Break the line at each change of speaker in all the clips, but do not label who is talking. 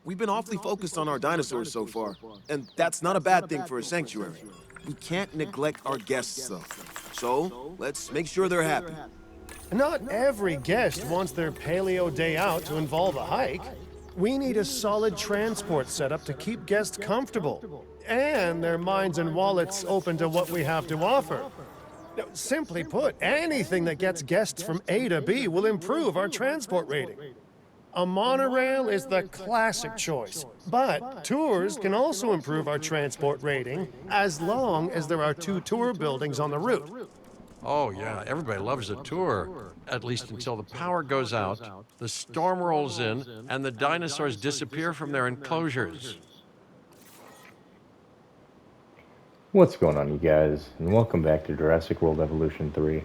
We've been awfully focused on our dinosaurs so far, and that's not a bad thing for a sanctuary. We can't neglect our guests, though. So, let's make sure they're happy.
Not every guest wants their paleo day out to involve a hike. We need a solid transport setup to keep guests comfortable and their minds and wallets open to what we have to offer. Now, simply put, anything that gets guests from A to B will improve our transport rating. A monorail is the classic choice, but tours can also improve our transport rating as long as there are 2 tour buildings on the route.
Oh, yeah, everybody loves a tour, at least until the power goes out, the storm rolls in, and the dinosaurs disappear from their enclosures.
What's going on, you guys, and welcome back to Jurassic World Evolution 3.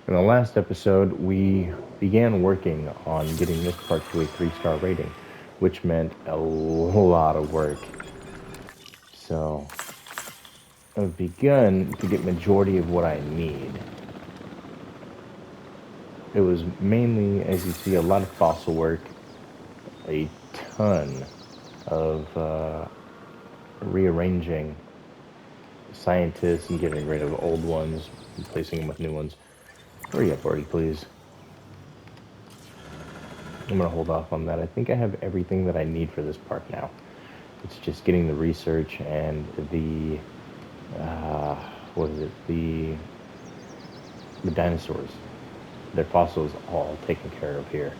In the last episode, we began working on getting this part to a 3-star rating, which meant a lot of work. So, I've begun to get majority of what I need. It was mainly, as you see, a lot of fossil work, a ton of rearranging scientists and getting rid of old ones, replacing them with new ones. Hurry up, Artie, please. I'm gonna hold off on that. I think I have everything that I need for this park now. It's just getting the research and the the dinosaurs, their fossils, all taken care of here.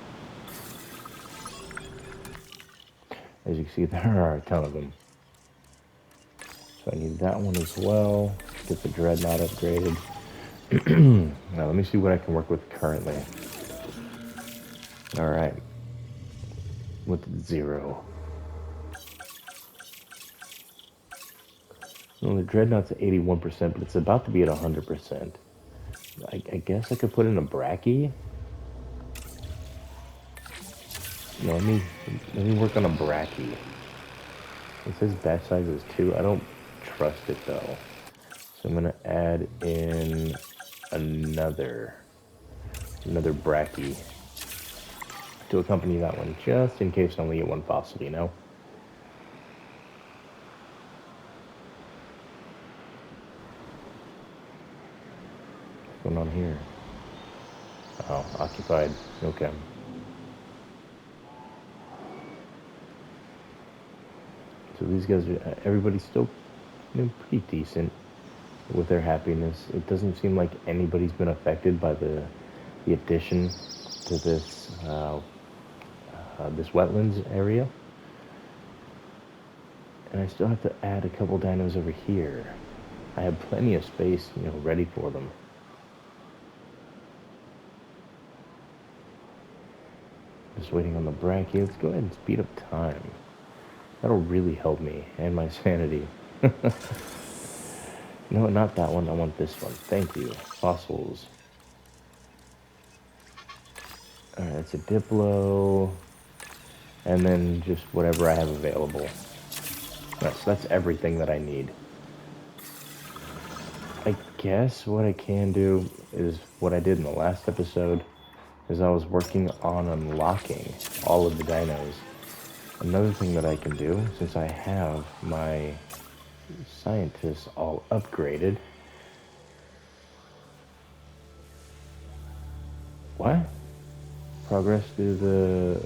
As you can see, there are a ton of them. So I need that one as well. Get the dreadnought upgraded. Now let me see what I can work with currently. All right. With 0. Well, the dreadnought's at 81%, but it's about to be at 100%. I guess I could put in a brachy. No, let me work on a brachy. It says batch size is 2. I don't trust it though. So I'm gonna add in another brachy to accompany that one, just in case I only get one fossil, you know? What's going on here? Oh, occupied. Okay. So these guys are, everybody's still, pretty decent with their happiness. It doesn't seem like anybody's been affected by the addition to this this wetlands area. And I still have to add a couple dinos over here. I have plenty of space, ready for them. Just waiting on the brachy. Let's go ahead and speed up time. That'll really help me and my sanity. No, not that one. I want this one. Thank you. Fossils. Alright, that's a Diplo. And then just whatever I have available. That's everything that I need. I guess what I can do is what I did in the last episode, is I was working on unlocking all of the dinos. Another thing that I can do, since I have my scientists all upgraded. What? Progress through the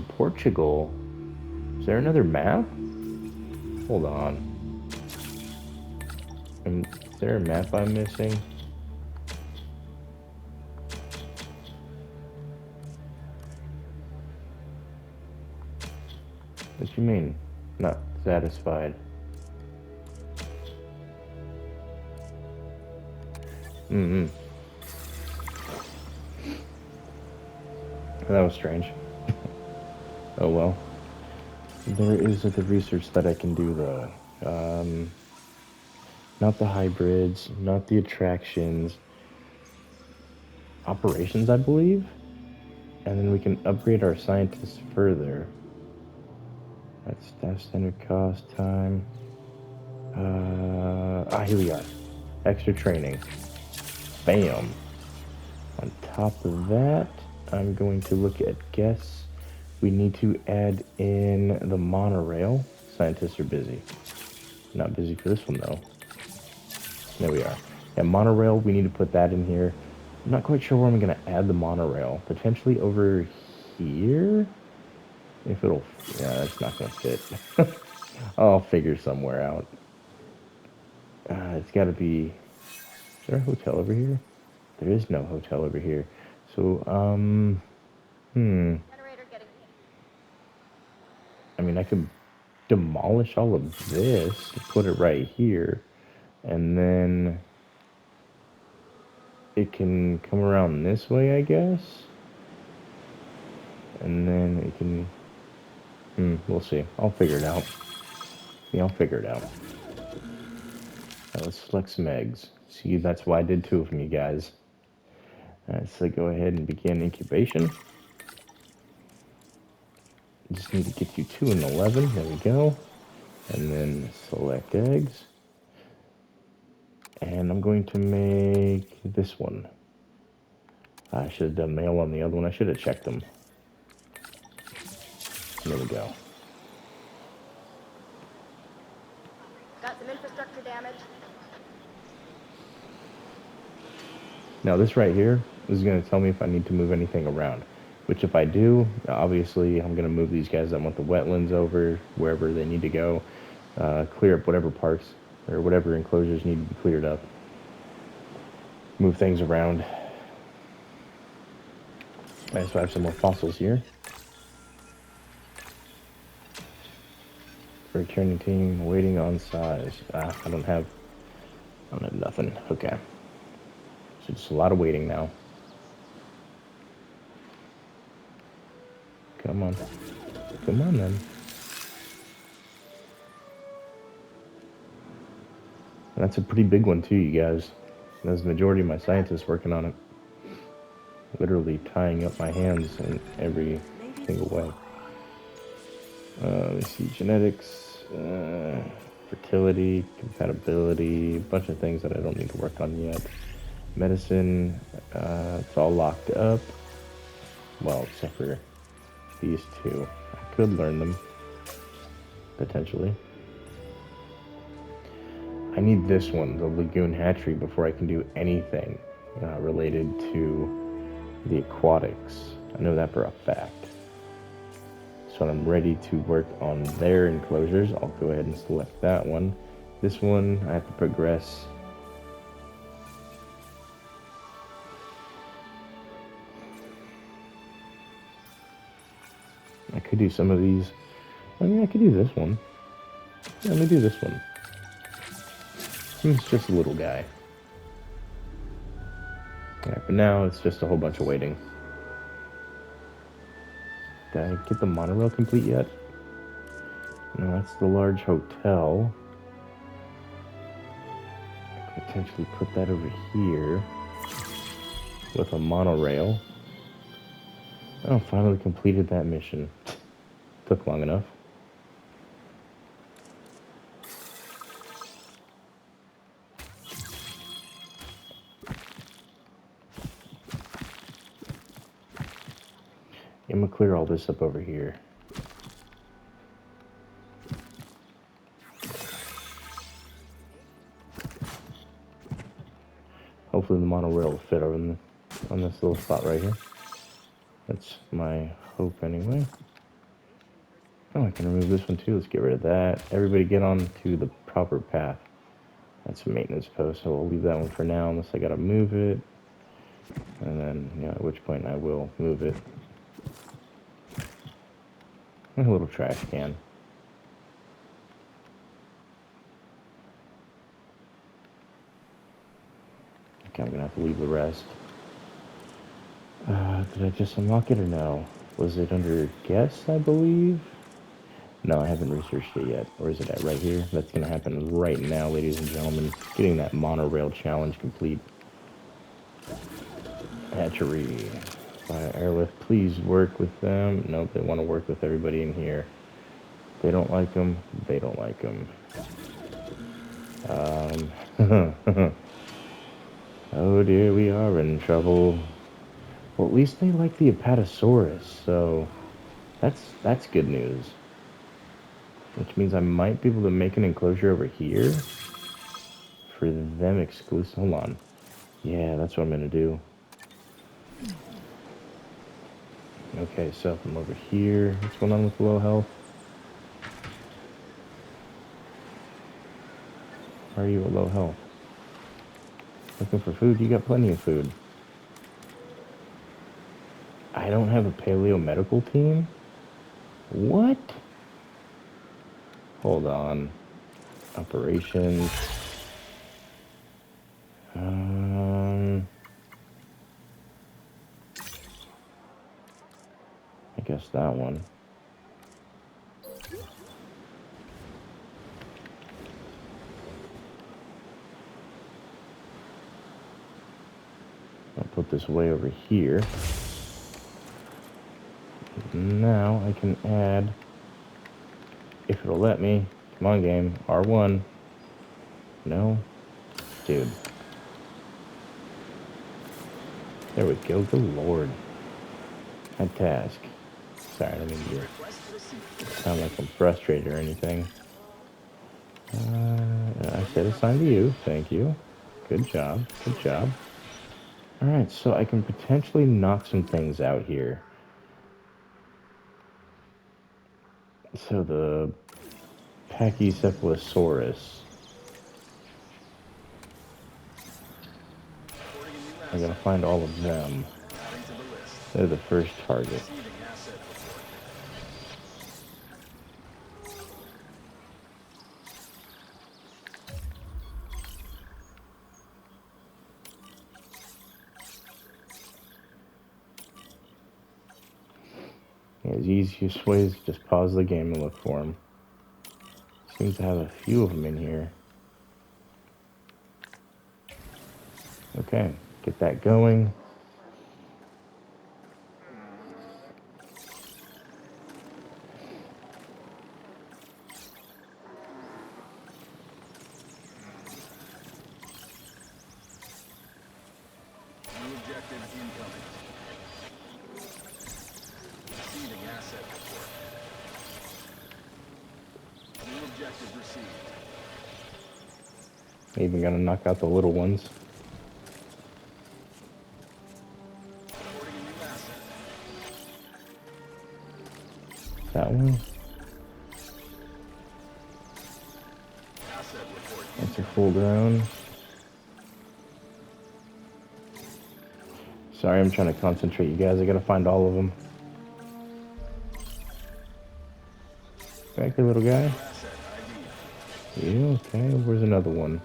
Portugal. Is there another map? Hold on. Is there a map I'm missing? What you mean? Not satisfied? That was strange. Oh well. There is the research that I can do though. Not the hybrids, not the attractions. Operations, I believe? And then we can upgrade our scientists further. That's staff standard cost time. Here we are. Extra training. Bam. On top of that, I'm going to look at guests We need to add in the monorail. Scientists are busy. Not busy for this one, though. There we are. Yeah, monorail, we need to put that in here. I'm not quite sure where I'm going to add the monorail. Potentially over here? If it'll... Yeah, that's not going to fit. I'll figure somewhere out. It's got to be... Is there a hotel over here? There is no hotel over here. So, I mean, I could demolish all of this, put it right here, and then it can come around this way, I guess. And then it can... we'll see. I'll figure it out. Yeah, I'll figure it out. Right, let's select some eggs. See, that's why I did 2 of them, you guys. Alright, so go ahead and begin incubation. Just need to get you 2 and 11. There we go. And then select eggs. And I'm going to make this one. I should have done male on the other one. I should have checked them. There we go.
Got some infrastructure damage.
Now this right here is going to tell me if I need to move anything around. Which if I do, obviously I'm going to move these guys that want the wetlands over wherever they need to go. Clear up whatever parks or whatever enclosures need to be cleared up. Move things around. Alright, so I have some more fossils here. Returning team waiting on size. I don't have nothing. Okay. So just a lot of waiting now. Come on. Come on then. And that's a pretty big one too, you guys. There's the majority of my scientists working on it. Literally tying up my hands in every single way. Let's see, genetics, fertility, compatibility, a bunch of things that I don't need to work on yet. Medicine, it's all locked up. Well, except for these 2. I could learn them, potentially. I need this one, the Lagoon Hatchery, before I can do anything related to the aquatics. I know that for a fact. So when I'm ready to work on their enclosures, I'll go ahead and select that one. This one, I have to progress. I could do some of these. I mean, I could do this one. Yeah, let me do this one. It's just a little guy. Alright, but now it's just a whole bunch of waiting. Did I get the monorail complete yet? No, that's the large hotel. I could potentially put that over here with a monorail. Oh, finally completed that mission. Took long enough. I'm gonna clear all this up over here. Hopefully the monorail will fit over on this little spot right here. That's my hope anyway. Oh, I can remove this one too. Let's get rid of that. Everybody get on to the proper path. That's a maintenance post, so I'll leave that one for now unless I gotta move it. And then, you know, at which point I will move it. A little trash can. Okay, I'm gonna have to leave the rest. Did I just unlock it or no? Was it under guests, I believe? No, I haven't researched it yet. Or is it at right here? That's gonna happen right now, ladies and gentlemen. Getting that monorail challenge complete. Hatchery. Airlift, please work with them. Nope, they want to work with everybody in here. They don't like them. They don't like them. Oh dear, we are in trouble. Well, at least they like the Apatosaurus, so That's good news. Which means I might be able to make an enclosure over here for them exclusive. Hold on. Yeah, that's what I'm gonna do. Okay, so from over here, what's going on with the low health? Why are you at low health? Looking for food? You got plenty of food. I don't have a paleo medical team? What? Hold on. Operations. I guess that one. I'll put this way over here. Now I can add, if it'll let me. Come on, game. R1. No? Dude. There we go. Good lord. That task. Sorry, I don't mean to sound like I'm frustrated or anything. I said assign to you. Thank you. Good job. Good job. Alright, so I can potentially knock some things out here. So the Pachycephalosaurus. I gotta find all of them. They're the first target. Yeah, the easiest way is just pause the game and look for them. Seems to have a few of them in here. Okay, get that going.
New objective incoming. Receiving asset report. New objective received.
Even gonna knock out the little ones.
Reporting a new asset.
That one.
Asset report
That's a full grown. Sorry, I'm trying to concentrate, you guys. I gotta find all of them. Back here, little guy.
asset ID.
You okay? Where's another one?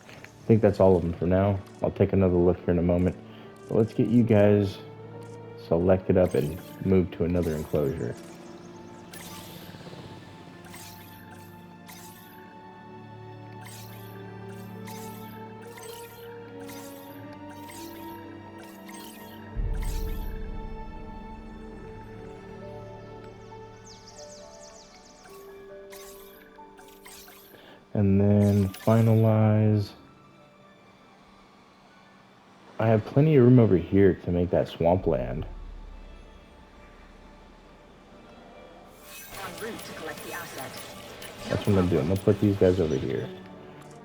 I think that's all of them for now. I'll take another look here in a moment. But let's get you guys selected up and move to another enclosure. And then finalize. I have plenty of room over here to make that swampland.
En route to collect the asset.
That's what I'm gonna do. I'm gonna put these guys over here.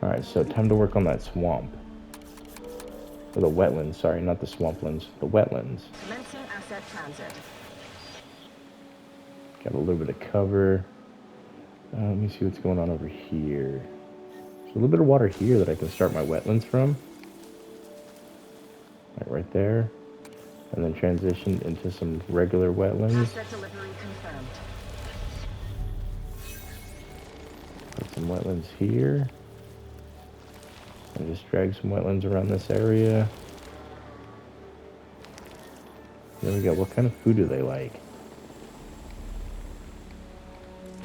Alright, so time to work on that swamp. Or the wetlands, sorry, not the swamplands. The wetlands.
Commencing asset transit.
Got a little bit of cover. Let me see what's going on over here. There's a little bit of water here that I can start my wetlands from. Right there. And then transition into some regular wetlands.
Asset delivery confirmed.
Put some wetlands here. And just drag some wetlands around this area. There we go. What kind of food do they like?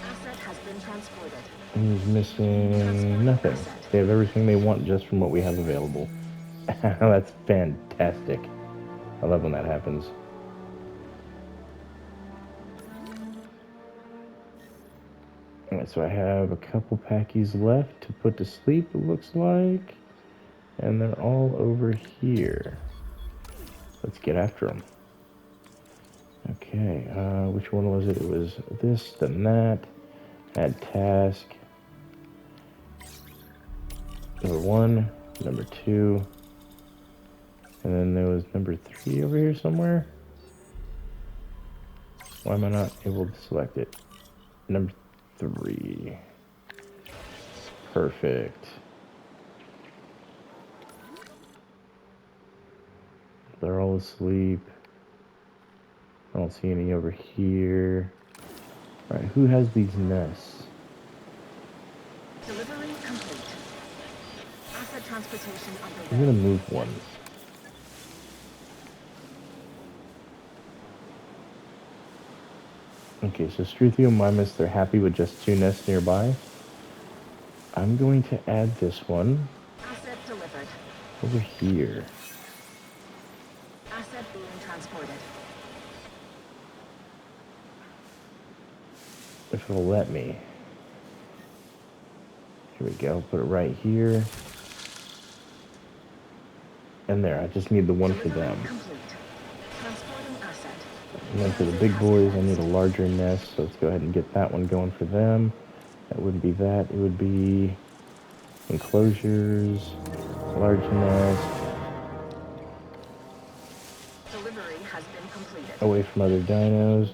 Asset has been transported.
He's missing nothing. They have everything they want just from what we have available. That's fantastic. I love when that happens. Alright, so I have a couple packies left to put to sleep, it looks like. And they're all over here. let's get after them. Okay, which one was it? It was this, then that. Add task. Number 1, number 2, and then there was number 3 over here somewhere. Why am I not able to select it? Number 3. Perfect. They're all asleep. I don't see any over here. Alright, who has these nests?
Delivery complete. Asset transportation
I'm
underway.
gonna move one. Okay, so Struthiomimus, they're happy with just 2 nests nearby. I'm going to add this one
Asset delivered.
over here.
Asset being transported.
If it'll let me. Here we go, put it right here. And there, I just need the one for them.
Complete. Transporting asset.
And then for the big boys, I need a larger nest, so let's go ahead and get that one going for them. That wouldn't be that, it would be enclosures, large nest,
Delivery has been completed.
away from other dinos.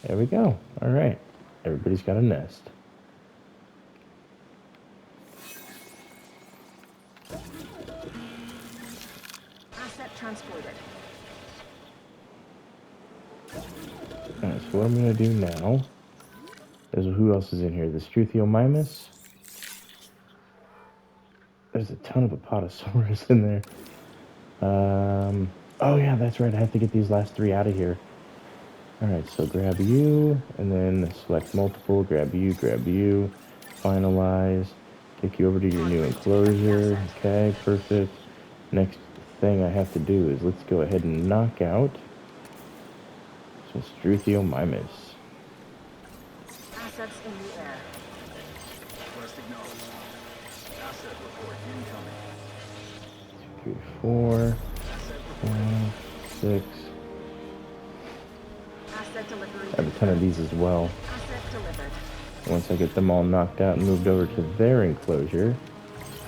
There we go. All right. Everybody's got a nest.
Asset transported.
All right, so what I'm going to do now is, who else is in here? The Struthiomimus. There's a ton of Apatosaurus in there. Oh yeah, that's right. I have to get these last 3 out of here. All right, so grab you, and then select multiple. Grab you, finalize. Take you over to your new enclosure. Okay, perfect. Next thing I have to do is, let's go ahead and knock out some Struthiomimus.
Assets in the air.
Request acknowledged. Asset report incoming.
3, 4,
Asset
5, 6.
Asset delivery.
I have a ton of these as well.
Asset delivered.
Once I get them all knocked out and moved over to their enclosure,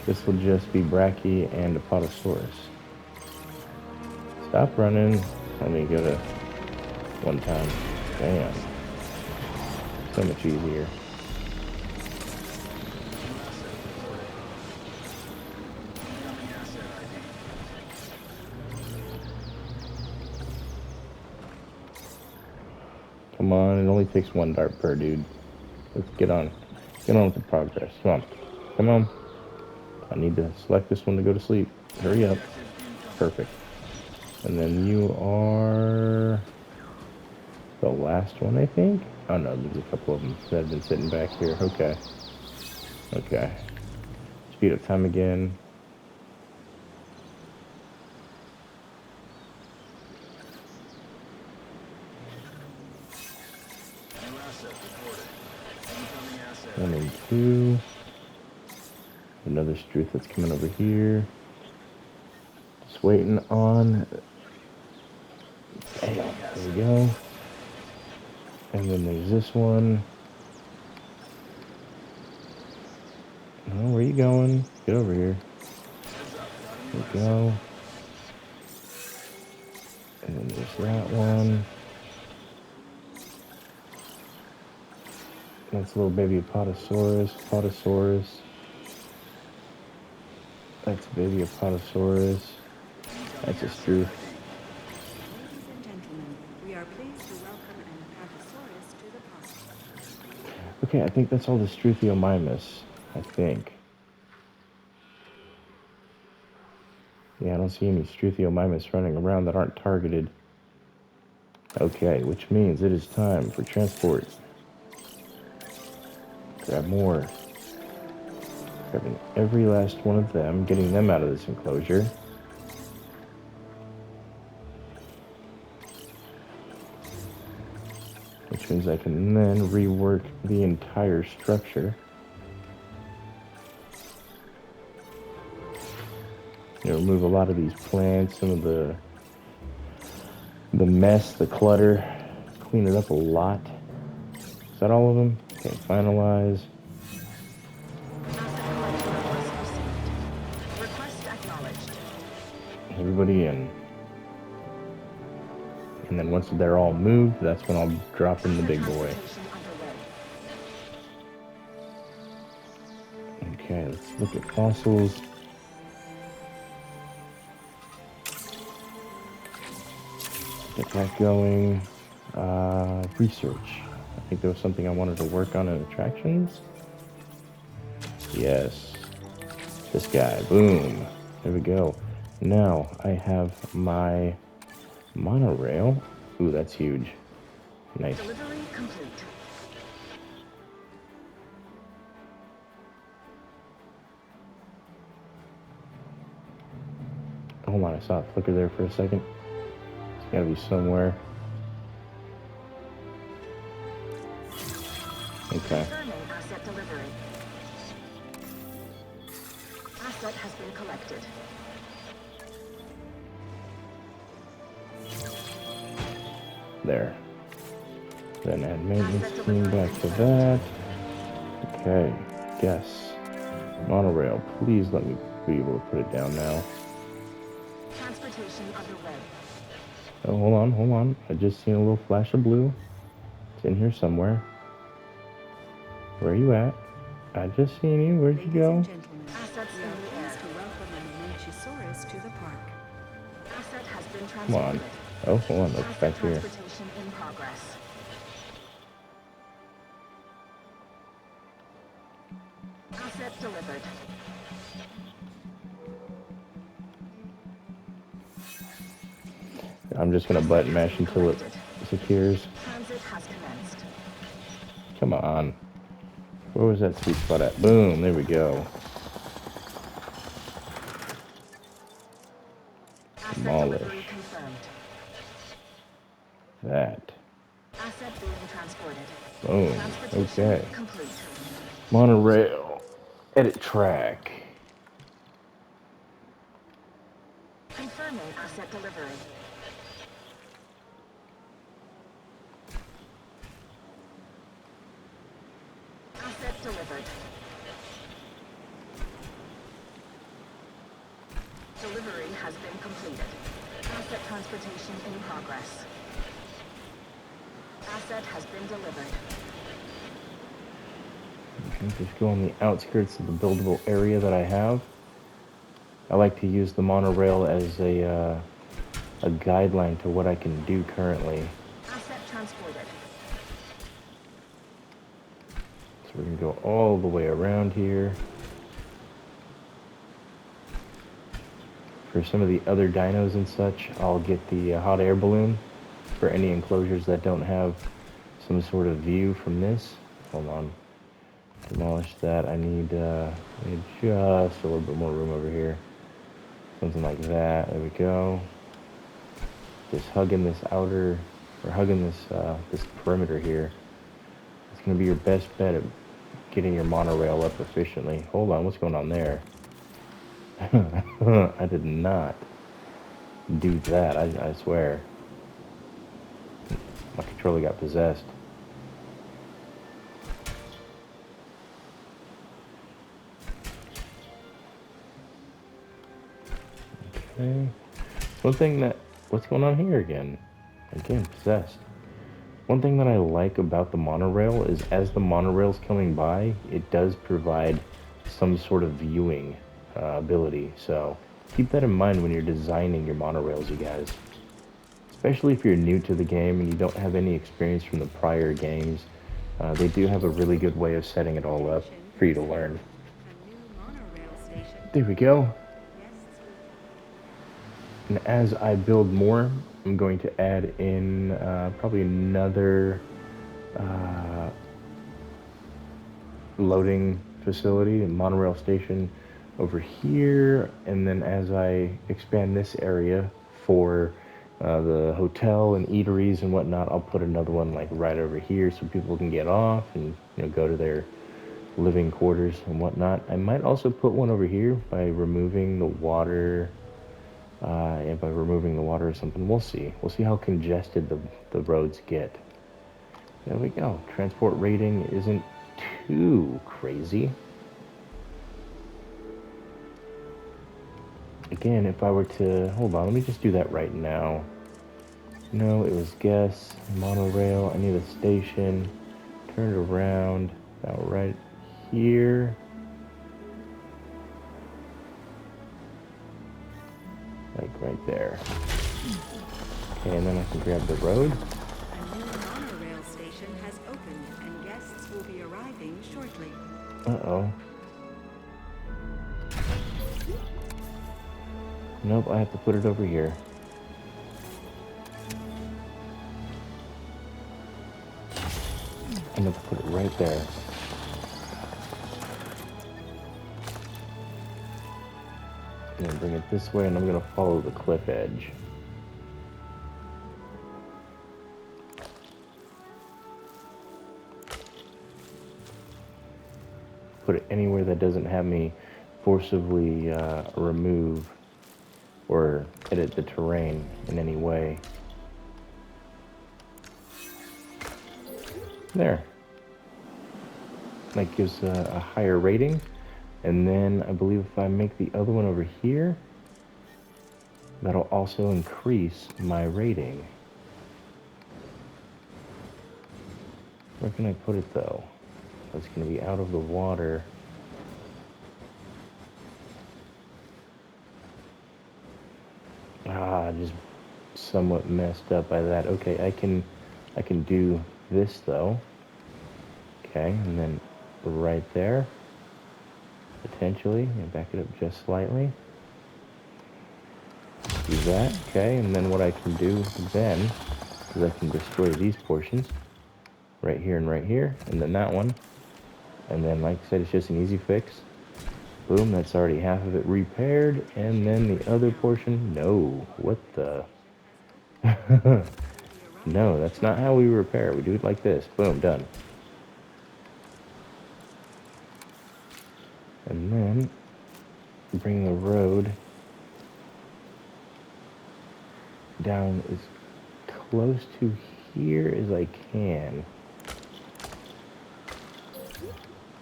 this will just be Brachy and Apatosaurus. Stop running. Let me go to one time. Damn. So much easier.
incoming asset ID.
Come on, it only takes 1 dart per dude. Let's get on. Get on with the progress. Come on. Come on. I need to select this one to go to sleep. Hurry up. Perfect. And then you are the last one, I think? Oh no, there's a couple of them that have been sitting back here. Okay. Okay. Speed up time again.
New asset reported. Incoming asset
1 and 2. Another Struth that's coming over here. Just waiting on. Damn, there we go. And then there's this one. Oh, where you going? Get over here. There we go. And then there's that one. That's a little baby Apatosaurus. Apatosaurus. That's baby Apatosaurus. That's a Struth.
Ladies and gentlemen, we are pleased to welcome an Apatosaurus to the park.
Okay, I think that's all the Struthiomimus. I think. Yeah, I don't see any Struthiomimus running around that aren't targeted. Okay, which means it is time for transport. Grab more. Grabbing every last one of them, getting them out of this enclosure. Which means I can then rework the entire structure. remove a lot of these plants, some of the mess, the clutter, clean it up a lot. Is that all of them? Okay, finalize.
Asset collection request received. Request acknowledged.
Everybody in. And then once they're all moved, that's when I'll drop in the big boy.
Transportation underway.
Okay, let's look at fossils. Get that going. Research. I think there was something I wanted to work on in attractions. Yes. This guy. Boom. There we go. Now I have my monorail. Ooh, that's huge. Nice.
Delivery complete.
Hold on, I saw it flicker there for a second. It's gotta be somewhere. Okay.
Confirming asset delivery. Asset has been collected.
There. Then add maintenance team back to that. Okay. Yes. Monorail. Please let me be able to put it down now.
Transportation underway.
Oh, hold on. I just seen a little flash of blue. It's in here somewhere. Where are you at? I just seen you. Where'd you
Ladies
go?
and gentlemen,
Assets
we
in
are
the air.
pleased to welcome an Amenchisaurus to the park.
Asset has been
Come on.
transported.
Oh, hold on. Look
Asset
back here.
transportation in progress. Asset delivered.
I'm just gonna button mash until it secures.
Transit has commenced.
Come on. Where was that sweet spot at? Boom. There we go.
Asset
Demolish.
delivery confirmed.
That.
Asset being transported.
Boom.
Transportation
Okay.
complete.
Monorail. Edit track.
Confirming asset delivery. Asset delivered. Delivery has been completed. Asset transportation in progress. Asset has been delivered.
Okay, just go on the outskirts of the buildable area that I have. I like to use the monorail as a guideline to what I can do currently.
Asset transported.
So we're gonna go all the way around here. For some of the other dinos and such, I'll get the hot air balloon for any enclosures that don't have some sort of view from this. Hold on. Demolish that. I need just a little bit more room over here. Something like that. There we go. Just hugging this outer, or hugging this this perimeter here. It's gonna be your best bet at getting your monorail up efficiently. Hold on, what's going on there? I did not do that. I swear. My controller got possessed. Okay. What's going on here again? Again, possessed. One thing that I like about the monorail is as the monorail's coming by, it does provide some sort of viewing ability. So keep that in mind when you're designing your monorails, you guys. Especially if you're new to the game and you don't have any experience from the prior games. They do have a really good way of setting it all up for you to learn.
A new monorail station.
There we go.
Guests
And as I build more, I'm going to add in probably another loading facility and monorail station over here. And then as I expand this area for the hotel and eateries and whatnot, I'll put another one like right over here so people can get off and go to their living quarters and whatnot. I might also put one over here by removing the water. And by removing the water or something, we'll see. We'll see how congested the roads get. There we go. Transport rating isn't too crazy. Again, if I were to... Hold on, let me just do that right now. No, it was guess. Monorail. I need a station. Turn it around. About right here. Like right there. Okay, and then I can grab the road.
A new monorail station has opened, and guests will be arriving shortly.
Uh-oh. Nope, I have to put it over here. I'm gonna put it right there. I'm gonna bring it this way, and I'm gonna follow the cliff edge. Put it anywhere that doesn't have me forcibly remove or edit the terrain in any way. There. That gives a higher rating. And then I believe if I make the other one over here, that'll also increase my rating. Where can I put it though? It's going to be out of the water. Just somewhat messed up by that. Okay, I can do this though. Okay, and then right there, potentially, and back it up just slightly. Do that, okay, and then what I can do then is I can destroy these portions right here, and then that one. And then, like I said, it's just an easy fix. Boom, that's already half of it repaired. And then the other portion, no, what the? No, that's not how we repair. We do it like this. Boom, done. And then bring the road down as close to here as I can.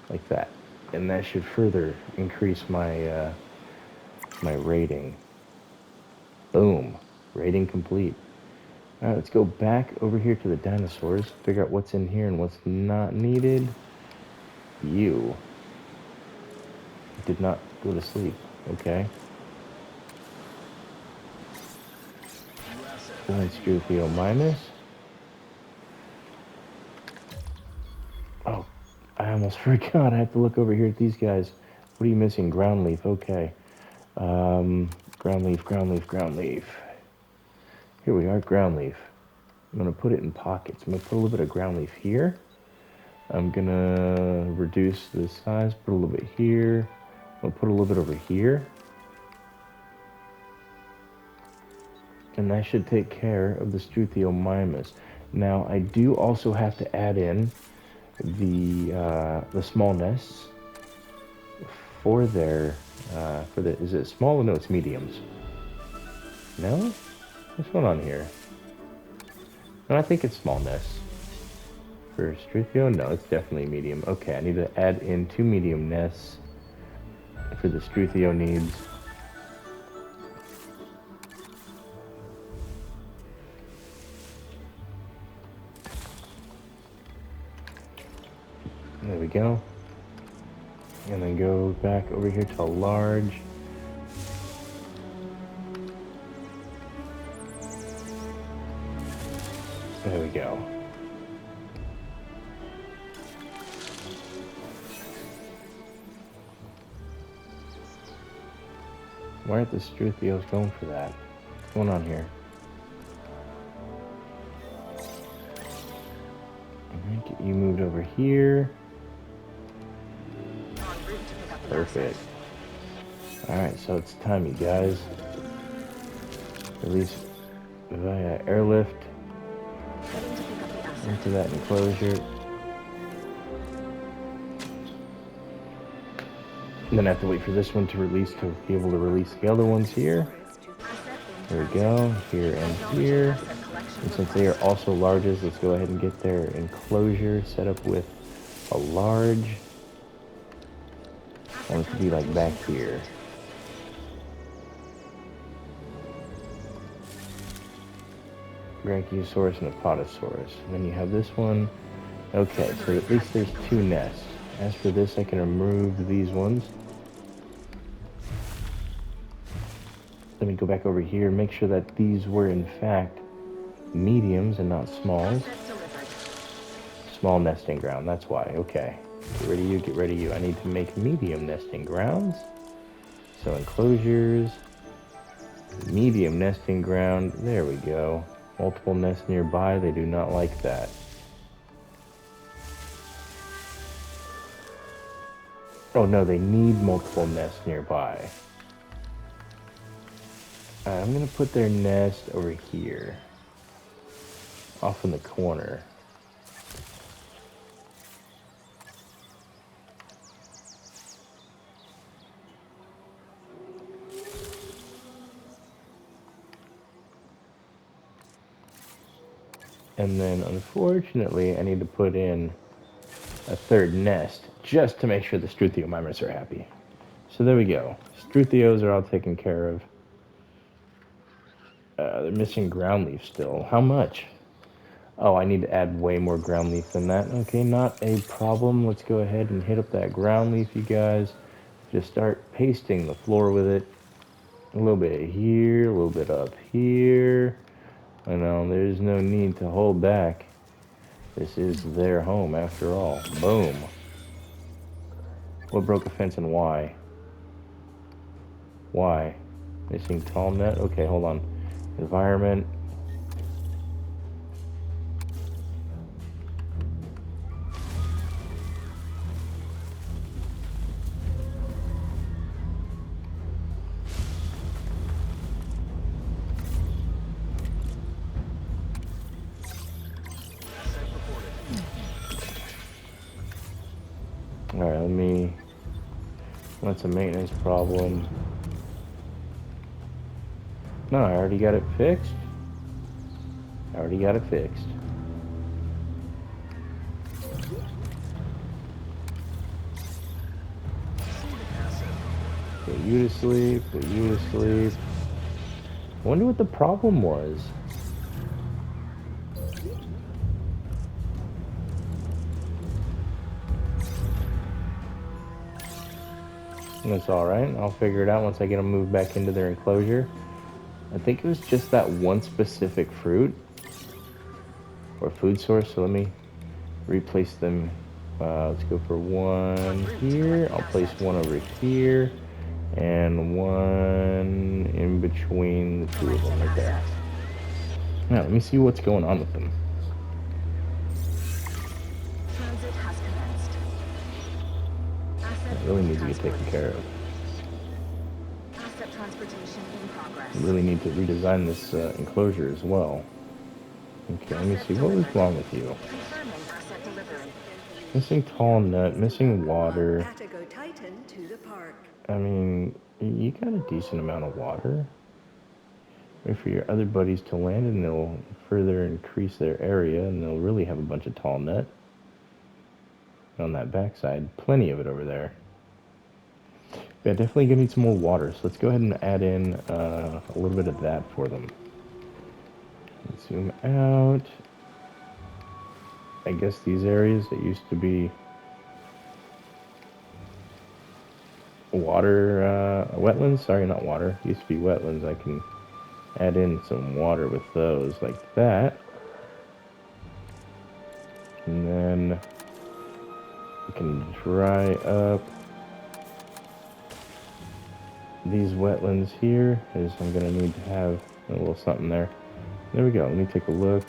Like that. And that should further increase my my rating. Boom. Rating complete. Alright, let's go back over here to the dinosaurs. Figure out what's in here and what's not needed. You did not go to sleep. Okay. Struthio minus. Oh, I almost forgot. I have to look over here at these guys. What are you missing? Ground leaf. Okay. Ground leaf, ground leaf, ground leaf. Here we are, ground leaf. I'm going to put it in pockets. I'm going to put a little bit of ground leaf here. I'm going to reduce the size, put a little bit here. I'll put a little bit over here. And that should take care of the Struthiomimus. Now, I do also have to add in the small nests for their, is it small? No, it's mediums. No? What's going on here? No, I think it's small nests. For Struthio? No, it's definitely medium. Okay, I need to add in 2 medium nests for the Struthio needs. There we go. And then go back over here to large. There we go. Why aren't the Struthios going for that? What's going on here? Alright, get you moved over here. Perfect. Alright, so it's time, you guys. Release via airlift into that enclosure. And then I have to wait for this one to release to be able to release the other ones here. There we go, here and here. And since they are also larges, let's go ahead and get their enclosure set up with a large. I want it to be like back here. Brachiosaurus and Apatosaurus. And then you have this one. Okay, so at least there's 2 nests. As for this, I can remove these ones. Let me go back over here and make sure that these were in fact mediums and not smalls. Small nesting ground, that's why. Okay. Get rid of you, get rid of you. I need to make medium nesting grounds. So enclosures, medium nesting ground. There we go. Multiple nests nearby, they do not like that. Oh no, they need multiple nests nearby. I'm gonna put their nest over here, off in the corner. And then, unfortunately, I need to put in a 3rd nest, just to make sure the Struthiomimus are happy. So there we go. Struthios are all taken care of. They're missing ground leaf still. How much? Oh, I need to add way more ground leaf than that. Okay, not a problem. Let's go ahead and hit up that ground leaf, you guys. Just start pasting the floor with it. A little bit here, a little bit up here. I know, there's no need to hold back. This is their home after all. Boom. What broke a fence and why? Why? Missing tall net? Okay, hold on. Environment. Alright, that's a maintenance problem. No, I already got it fixed. I already got it fixed. Put you to sleep, put you to sleep. I wonder what the problem was. That's alright, I'll figure it out once I get them moved back into their enclosure. I think it was just that one specific fruit or food source, so let me replace them. Let's go for one here. I'll place one over here and one in between the 2 of them right there. Now, let me see what's going on with them.
Transit has commenced.
That really needs to get taken care of.
Asset transportation in progress.
I really need to redesign this enclosure as well. Okay, let me see. What was wrong with you?
Confirming asset delivery.
Missing tall nut, missing water.
Patago Titan to the park.
I mean, you got a decent amount of water. Wait for your other buddies to land and they'll further increase their area and they'll really have a bunch of tall nut. On that backside, plenty of it over there. Yeah, definitely gonna need some more water, so let's go ahead and add in a little bit of that for them. Let's zoom out. I guess these areas that used to be water, wetlands, sorry, not water, used to be wetlands, I can add in some water with those, like that. And then we can dry up these wetlands here, as I'm gonna need to have a little something there. There we go, let me take a look.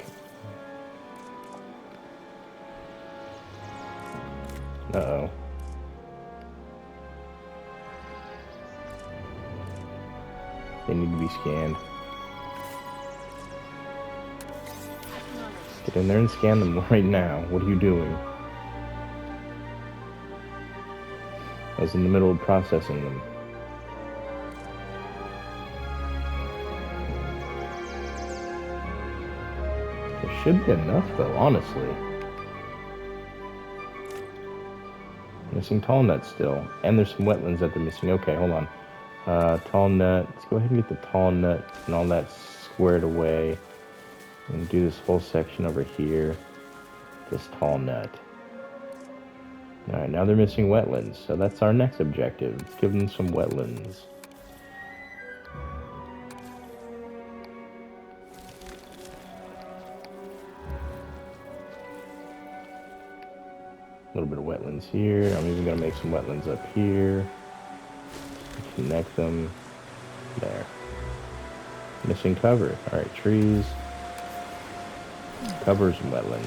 Uh-oh. They need to be scanned. Get in there and scan them right now. What are you doing? I was in the middle of processing them. There should be enough, though, honestly. Missing tall nut still. And there's some wetlands that they're missing. Okay, hold on. Tall nut. Let's go ahead and get the tall nut and all that squared away. And do this whole section over here. This tall nut. Alright, now they're missing wetlands. So that's our next objective. Let's give them some wetlands. A little bit of wetlands here. I'm even going to make some wetlands up here. Connect them. There. Missing cover. Alright, trees. Cover some wetlands.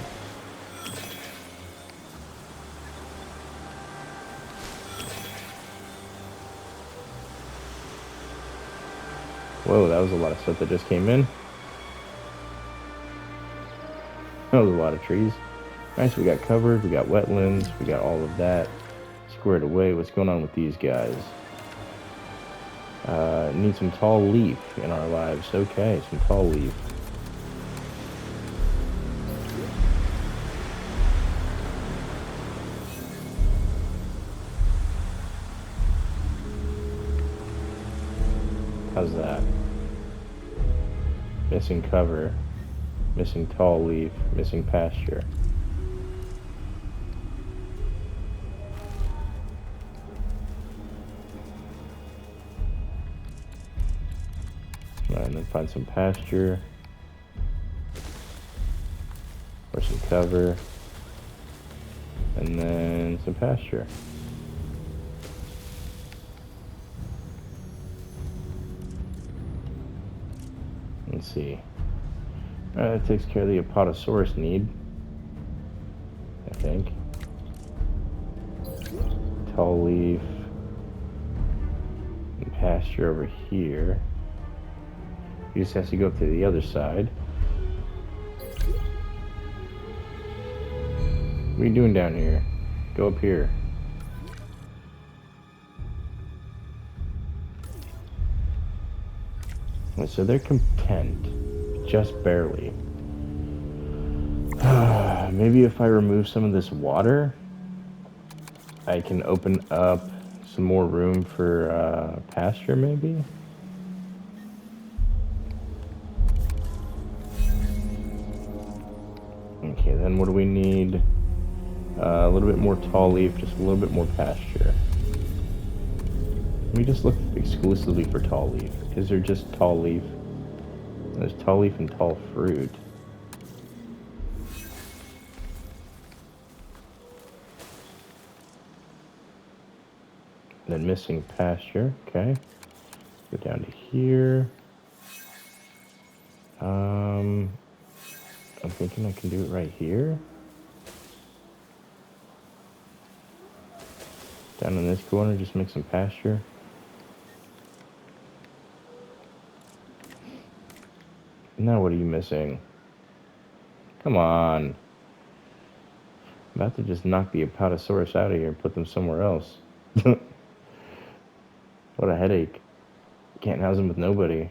Whoa, that was a lot of stuff that just came in. That was a lot of trees. Nice, we got covered, we got wetlands, we got all of that squared away. What's going on with these guys? Need some tall leaf in our lives. Okay, some tall leaf. How's that? Missing cover, missing tall leaf, missing pasture. Alright, and then find some pasture. Or some cover. And then some pasture. Let's see. Alright, that takes care of the Apatosaurus need. I think. Tall leaf. And pasture over here. He just has to go up to the other side. What are you doing down here? Go up here. So they're content, just barely. Maybe if I remove some of this water, I can open up some more room for pasture, maybe? Okay, then what do we need? A little bit more tall leaf, just a little bit more pasture. Let me just look exclusively for tall leaf. Is there just tall leaf? There's tall leaf and tall fruit. Then missing pasture. Okay. Go down to here. I'm thinking I can do it right here. Down in this corner, just make some pasture. Now what are you missing? Come on. I'm about to just knock the Apatosaurus out of here and put them somewhere else. What a headache. Can't house them with nobody.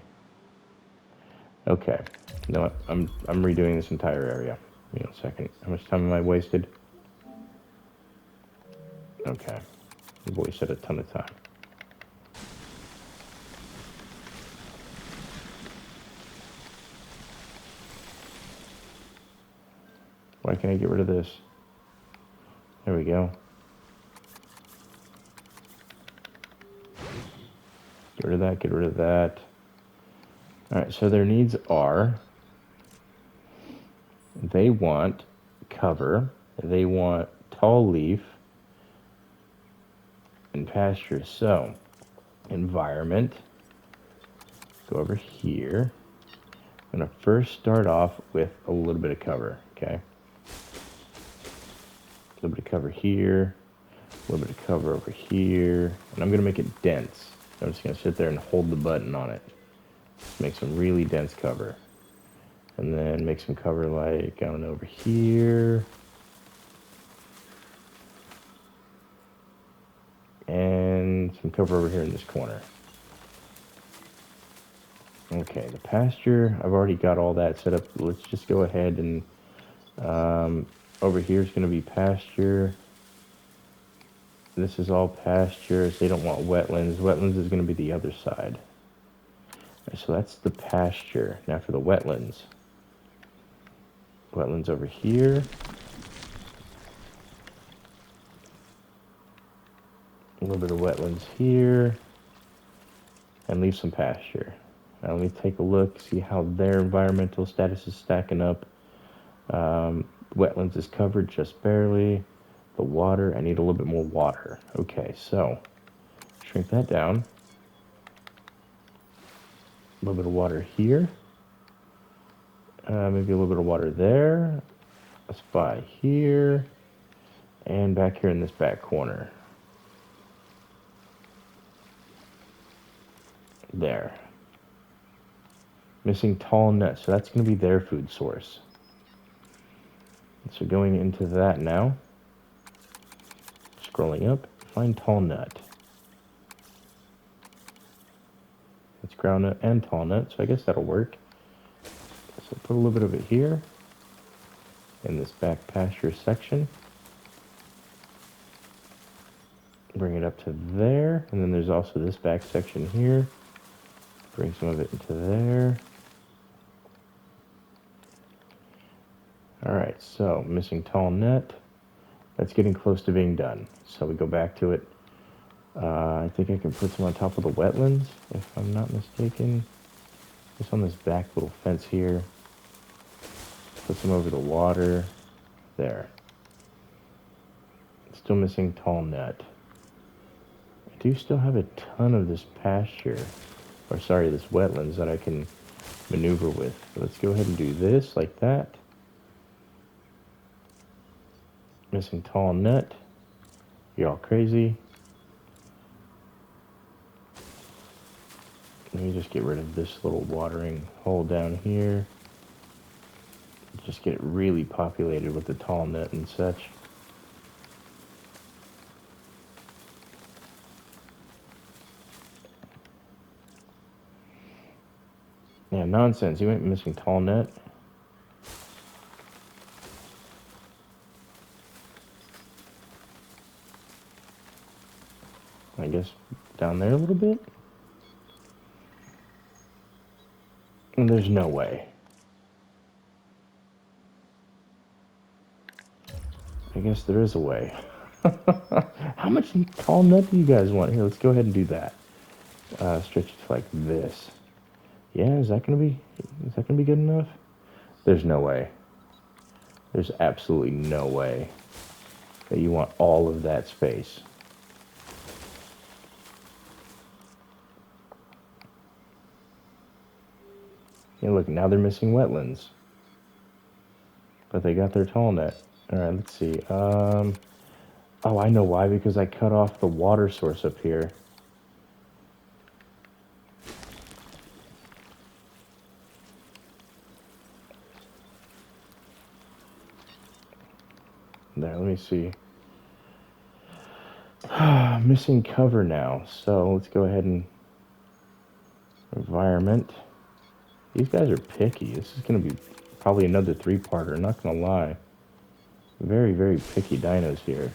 Okay. You know what? I'm redoing this entire area. Give me a second. How much time am I wasted? Okay. You've wasted a ton of time. Why can't I get rid of this? There we go. Get rid of that, get rid of that. Alright, so their needs are, they want cover, they want tall leaf, and pasture. So, environment, go over here. I'm going to first start off with a little bit of cover, okay? A little bit of cover here, a little bit of cover over here, and I'm going to make it dense. I'm just going to sit there and hold the button on it. Just make some really dense cover. And then make some cover like, I don't know, over here. And and some cover over here in this corner. Okay, the pasture, I've already got all that set up. Let's just go ahead and over here is going to be pasture. This is all pasture, so they don't want wetlands. Wetlands is going to be the other side. So that's the pasture. Now for the wetlands. Wetlands over here. A little bit of wetlands here. And leave some pasture. Now let me take a look, see how their environmental status is stacking up. Wetlands is covered just barely. The water, I need a little bit more water. Okay, so shrink that down. A little bit of water here. Maybe a little bit of water there. A spot here. And back here in this back corner. There. Missing tall nuts, so that's going to be their food source. So going into that now. Scrolling up, find tall nut. That's groundnut and tall nut, so I guess that'll work. So put a little bit of it here in this back pasture section. Bring it up to there, and then there's also this back section here. Bring some of it into there. Alright, so missing tall nut. That's getting close to being done. So we go back to it. I think I can put some on top of the wetlands, if I'm not mistaken. Just on this back little fence here. Put some over the water. There. Still missing tall nut. I do still have a ton of this pasture, or sorry, this wetlands that I can maneuver with. So let's go ahead and do this like that. Missing tall nut. You're all crazy. Let me just get rid of this little watering hole down here. Just get it really populated with the tall nut and such. Yeah, nonsense. You ain't missing tall nut. I guess down there a little bit. And there's no way. I guess there is a way. How much tall nut do you guys want? Here, let's go ahead and do that. Stretch it like this. Yeah, is that gonna be good enough? There's no way. There's absolutely no way that you want all of that space. Yeah, look, now they're missing wetlands. But they got their tall net. Alright, let's see. Oh, I know why, because I cut off the water source up here. There, let me see. Missing cover now. So let's go ahead and environment. These guys are picky. This is going to be probably another three-parter, not going to lie. Very, very picky dinos here.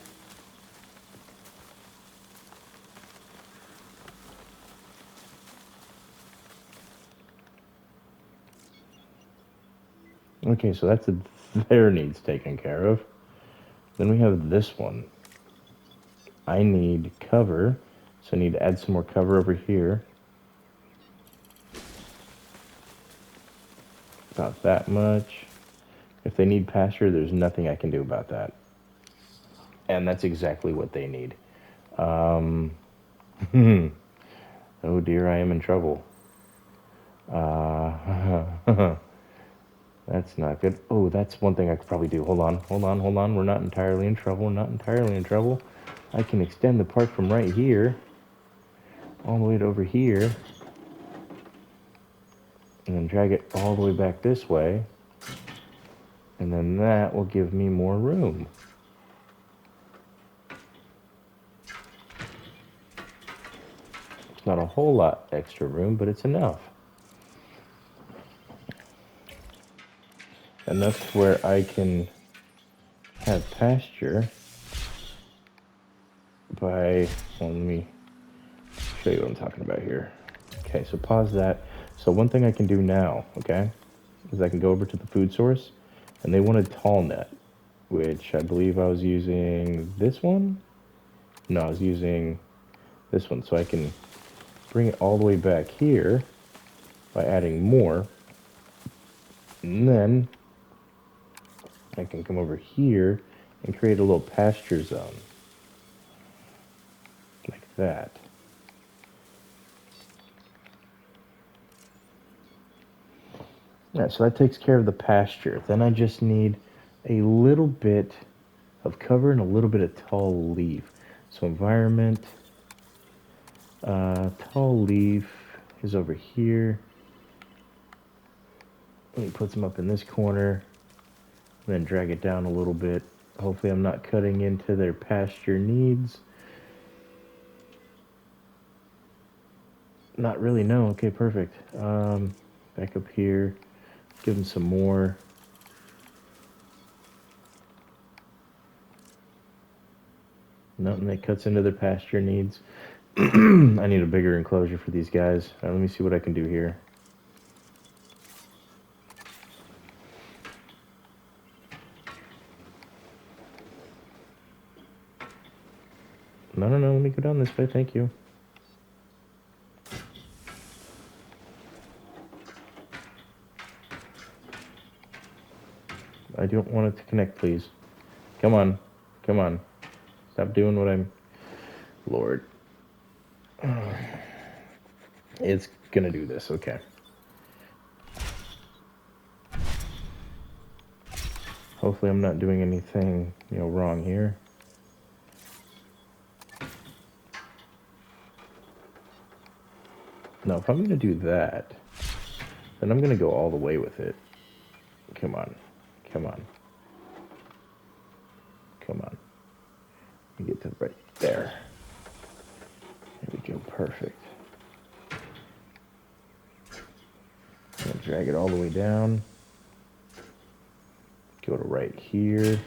Okay, so that's their needs taken care of. Then we have this one. I need cover, so I need to add some more cover over here. About that much. If they need pasture, there's nothing I can do about that. And that's exactly what they need. Oh dear, I am in trouble. That's not good. Oh, that's one thing I could probably do. Hold on. We're not entirely in trouble. I can extend the park from right here all the way to over here. And then drag it all the way back this way. And then that will give me more room. It's not a whole lot extra room, but it's enough. And that's where I can have pasture by, well, let me show you what I'm talking about here. Okay, so pause that. So one thing I can do now, okay, is I can go over to the food source, and they wanted tall net, which I believe I was using this one. No, I was using this one, so I can bring it all the way back here by adding more, and then I can come over here and create a little pasture zone like that. Yeah, so that takes care of the pasture. Then I just need a little bit of cover and a little bit of tall leaf. So environment, tall leaf is over here. Let me put some up in this corner, and then drag it down a little bit. Hopefully I'm not cutting into their pasture needs. Not really, no. Okay, perfect. Back up here, give them some more. Nothing that cuts into their pasture needs. I need a bigger enclosure for these guys. Let me see what I can do here. No, let me go down this way, thank you. I don't want it to connect, please. Come on. Stop doing what I'm... Lord. It's gonna do this, okay. Hopefully I'm not doing anything, wrong here. No, if I'm gonna do that, then I'm gonna go all the way with it. Come on. Let me get to right there. There we go, perfect. I'm gonna drag it all the way down. Go to right here.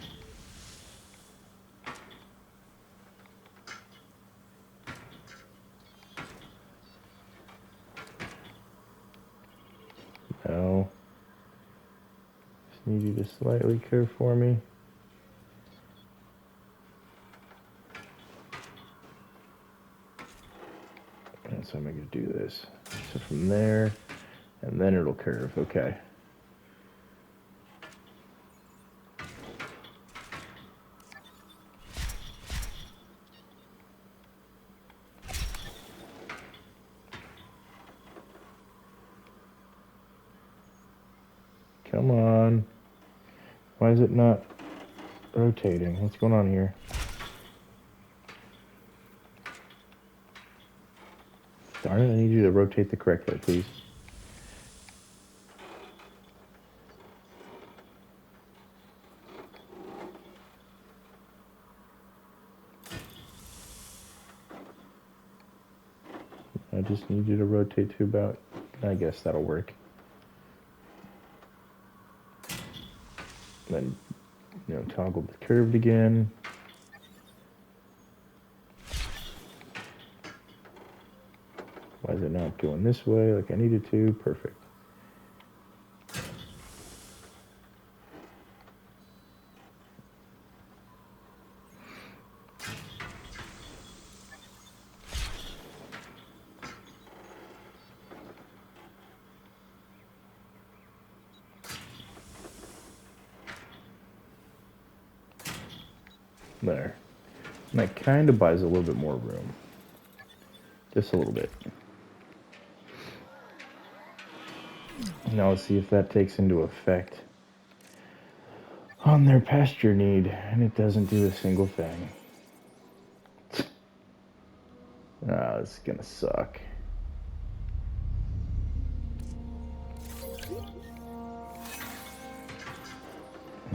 No. Just need you to slightly curve for me. And so I'm going to do this. So from there, and then it'll curve. Okay. Come on. Why is it not rotating? What's going on here? Darn it, I need you to rotate the correct way, please. I just need you to rotate to about, I guess that'll work. Then, toggle the curved again. Why is it not going this way like I needed to? Perfect. There. And that kind of buys a little bit more room. Just a little bit. Now let's see if that takes into effect on their pasture need, and it doesn't do a single thing. Ah, this is gonna suck.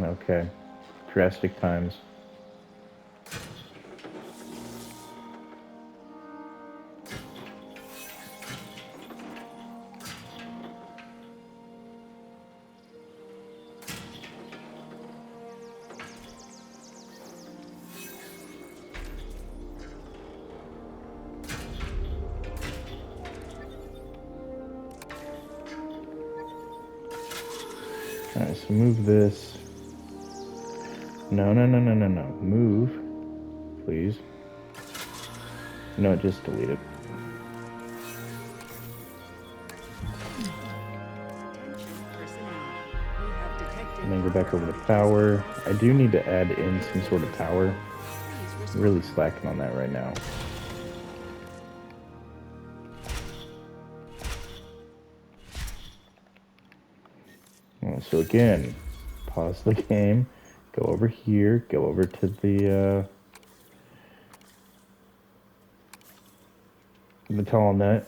Okay. Drastic times. Alright, so move this. No, no, no, no, no, no. Move. Please. No, just delete it.
Attention personnel. We have detected
And then go back over to power. I do need to add in some sort of tower. I'm really slacking on that right now. So again, pause the game, go over here, go over to the tall nut,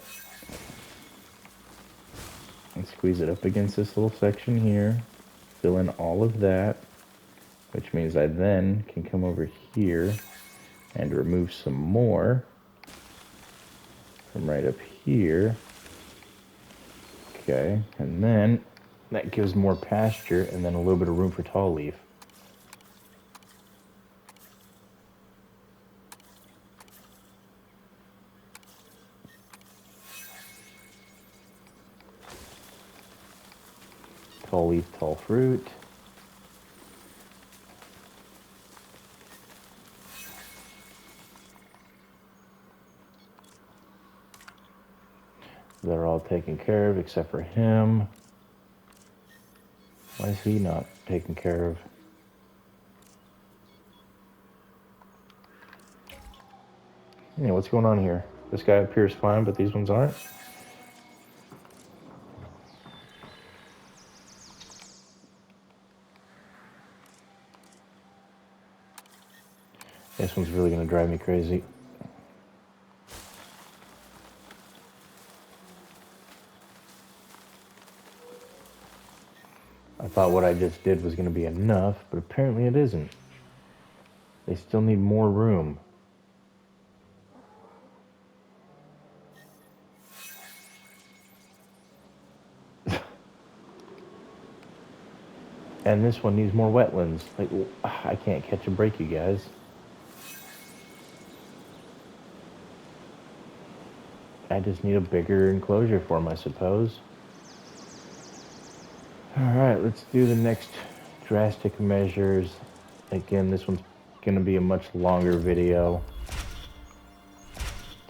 and squeeze it up against this little section here, fill in all of that, which means I then can come over here and remove some more from right up here. Okay, and then that gives more pasture and then a little bit of room for tall leaf. Tall leaf, tall fruit. They're all taken care of except for him. Why is he not taken care of? Yeah, what's going on here? This guy appears fine, but these ones aren't? This one's really going to drive me crazy. I thought what I just did was going to be enough, but apparently it isn't. They still need more room. And this one needs more wetlands. Like, I can't catch a break, you guys. I just need a bigger enclosure for them, I suppose. Alright, let's do the next drastic measures. Again, this one's going to be a much longer video.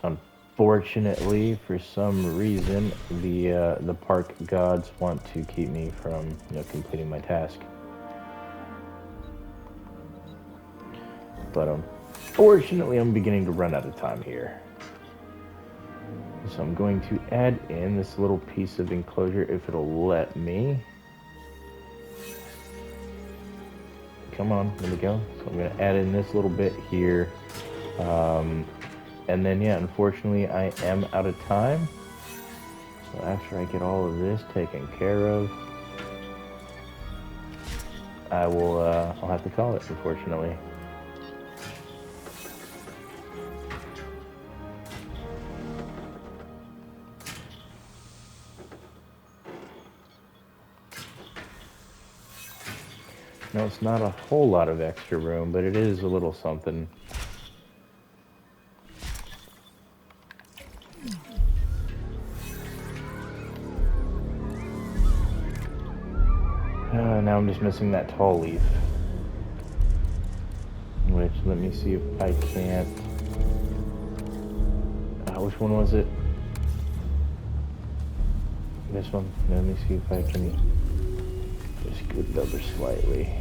Unfortunately, for some reason, the park gods want to keep me from, completing my task. But unfortunately, I'm beginning to run out of time here. So I'm going to add in this little piece of enclosure if it'll let me. Come on, there we go. So I'm going to add in this little bit here. And then, yeah, unfortunately, I am out of time. So after I get all of this taken care of, I'll have to call it, unfortunately. No, it's not a whole lot of extra room, but it is a little something. Now I'm just missing that tall leaf. Which, let me see if I can't... which one was it? This one? Let me see if I can just scoot it over slightly.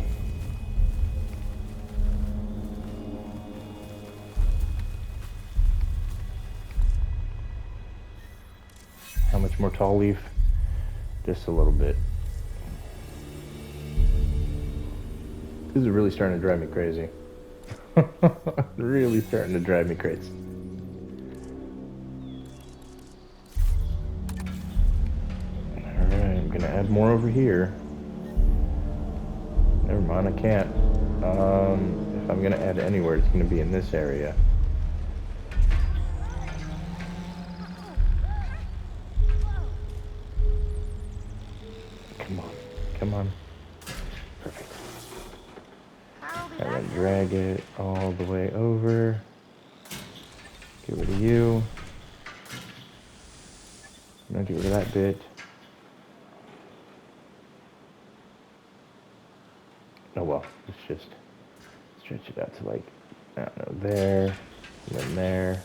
How much more tall leaf? Just a little bit. This is really starting to drive me crazy. Really starting to drive me crazy. Alright, I'm gonna add more over here. Never mind, I can't. If I'm gonna add anywhere, it's gonna be in this area. Come on, come on. Perfect. And then drag it all the way over. Get rid of you. Now get rid of that bit. well, let's just stretch it out to like, I don't know, there, and then there.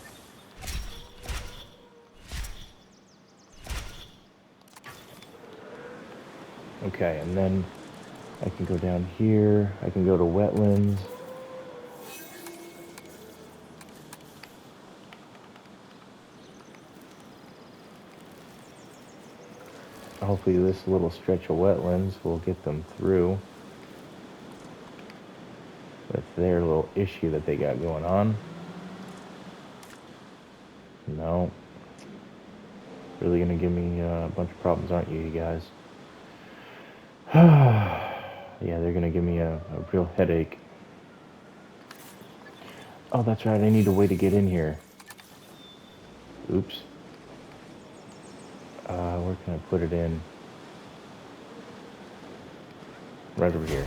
Okay, and then I can go down here. I can go to wetlands. Hopefully this little stretch of wetlands will get them through with their little issue that they got going on. No. Really gonna give me a bunch of problems, aren't you guys? Yeah, they're gonna give me a real headache. Oh, that's right, I need a way to get in here. Oops. Where can I put it in? Right over here.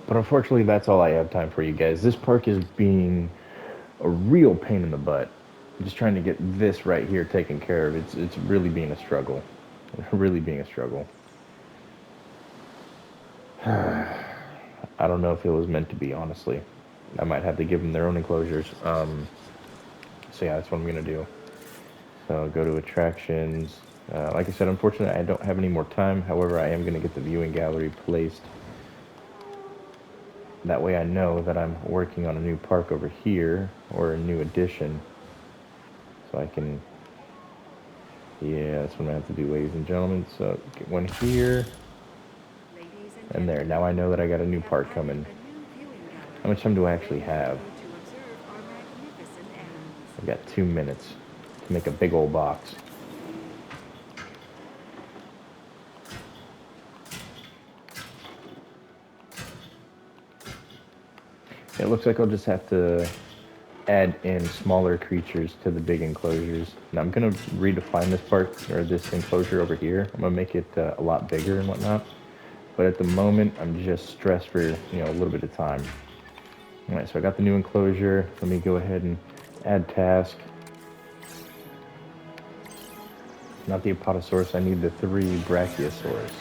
But unfortunately, that's all I have time for, you guys. This park is being a real pain in the butt. I'm just trying to get this right here taken care of. It's really being a struggle. Really being a struggle. I don't know if it was meant to be, honestly. I might have to give them their own enclosures. So yeah, that's what I'm gonna do. So go to attractions. Like I said, unfortunately, I don't have any more time. However, I am gonna get the viewing gallery placed. That way I know that I'm working on a new park over here, or a new addition. So I can, yeah, that's what I'm gonna have to do, ladies and gentlemen. So get one here, and there. Now I know that I got a new park coming. How much time do I actually have? I've got 2 minutes to make a big old box. It looks like I'll just have to add in smaller creatures to the big enclosures. Now I'm gonna redefine this part, or this enclosure over here. I'm gonna make it a lot bigger and whatnot. But at the moment, I'm just stressed for, you know, a little bit of time. All right, so I got the new enclosure. Let me go ahead and add task. Not the Apatosaurus, I need the 3 Brachiosaurus.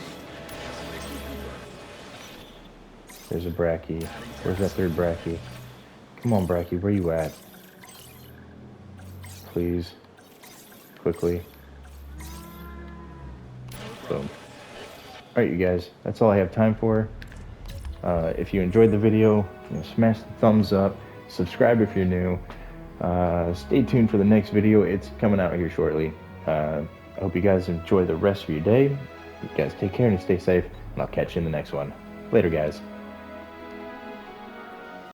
There's a Brachie. Where's that 3rd Brachie? Come on, Brachie, where you at? Please. Quickly. Boom. Alright, you guys, that's all I have time for. If you enjoyed the video, smash the thumbs up. Subscribe if you're new. Stay tuned for the next video. It's coming out here shortly. I hope you guys enjoy the rest of your day. You guys take care and stay safe, and I'll catch you in the next one. Later, guys.